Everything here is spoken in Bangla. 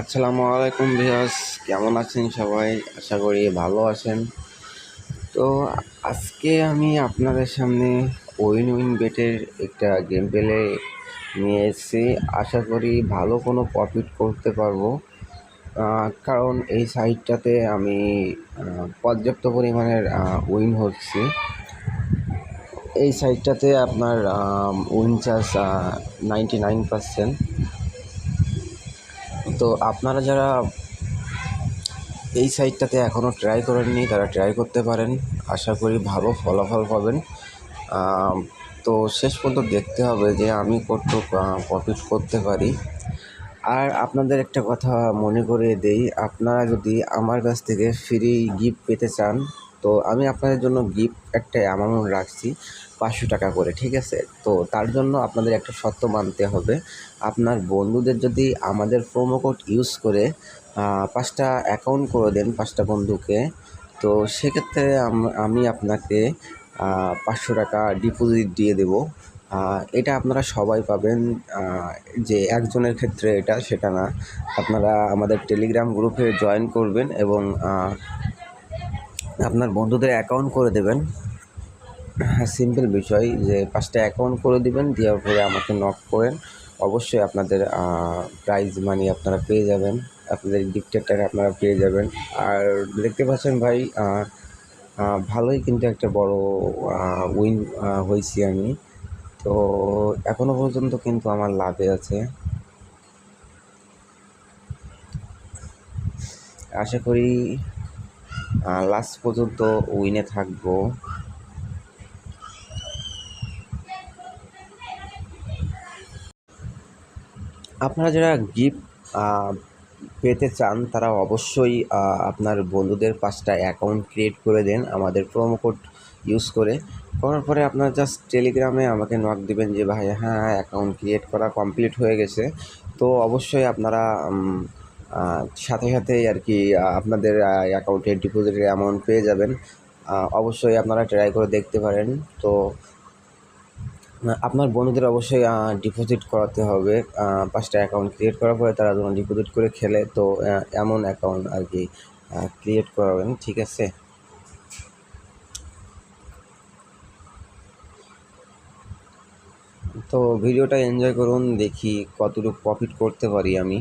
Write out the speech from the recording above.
আসসালামু আলাইকুম ভিউয়ার্স, কেমন আছেন সবাই? আশা করি ভালো আছেন। তো আজকে আমি আপনাদের সামনে উইন বেটের একটা গেম প্লে নিয়ে এসেছি। আশা করি ভালো কোনো প্রফিট করতে পারবো, কারণ এই সাইটটাতে আমি পর্যাপ্ত পরিমাণের উইন হচ্ছে। এই সাইটটাতে আপনার উইন চান্স 99%। তো আপনারা যারা এই সাইটটাতে এখনও ট্রাই করেননি তারা ট্রাই করতে পারেন। আশা করি ভালো ফলাফল পাবেন। তো শেষ পর্যন্ত দেখতে হবে যে আমি কত প্রফিট করতে পারি। আর আপনাদের একটা কথা মনে করিয়ে দেই, আপনারা যদি আমার কাছ থেকে ফ্রি গিফট পেতে চান, তো আমি আপনাদের জন্য গিফট একটা অ্যামাউন্ট রাখছি 500 টাকা করে, ঠিক আছে? তো তার জন্য আপনাদের একটা শর্ত মানতে হবে। আপনার বন্ধুদের যদি আমাদের প্রোমো কোড ইউজ করে 5টা অ্যাকাউন্ট করে দেন 5টা বন্ধুকে, তো সেক্ষেত্রে আমি আপনাকে 500 টাকা ডিপোজিট দিয়ে দেবো। এটা আপনারা সবাই পাবেন, যে একজনের ক্ষেত্রে এটা সেটা না। আপনারা আমাদের টেলিগ্রাম গ্রুপে জয়েন করবেন এবং আপনার বন্ধুদের অ্যাকাউন্ট করে দেবেন। সিম্পল বিষয়, যে 5টা অ্যাকাউন্ট করে দিবেন, দেওয়ার পরে আমাকে নক করেন। অবশ্যই আপনাদের প্রাইজ মানি আপনারা পেয়ে যাবেন, আপনাদের গিফটের টাকা আপনারা পেয়ে যাবেন। আর দেখতে পাচ্ছেন ভাই, ভালোই কিন্তু একটা বড় উইন হয়েছি আমি। তো এখনও পর্যন্ত কিন্তু আমার লাভে আছে। আশা করি লাস্ট পর্যন্ত উইনে থাকবো। আপনারা যারা গিফট পেতে চান তারা অবশ্যই আপনার বন্ধুদের 5টা অ্যাকাউন্ট ক্রিয়েট করে দেন আমাদের প্রোমো কোড ইউজ করে। করার পরে আপনারা জাস্ট টেলিগ্রামে আমাকে নক দিবেন যে ভাই হ্যাঁ, অ্যাকাউন্ট ক্রিয়েট করা কমপ্লিট হয়ে গেছে। তো অবশ্যই আপনারা সাথে সাথেই আর কি আপনাদের অ্যাকাউন্টে ডিপোজিটের অ্যামাউন্ট পেয়ে যাবেন। অবশ্যই আপনারা ট্রাই করে দেখতে পারেন। তো আপনার বন্ধুদের অবশ্যই ডিপোজিট করাতে হবে। 5টা অ্যাকাউন্ট ক্রিয়েট করার পরে তারা যখন ডিপোজিট করে খেলে, তো এমন অ্যাকাউন্ট আর কি ক্রিয়েট করাবেন, ঠিক আছে? তো ভিডিওটা এনজয় করুন, দেখি কতটুকু প্রফিট করতে পারি আমি।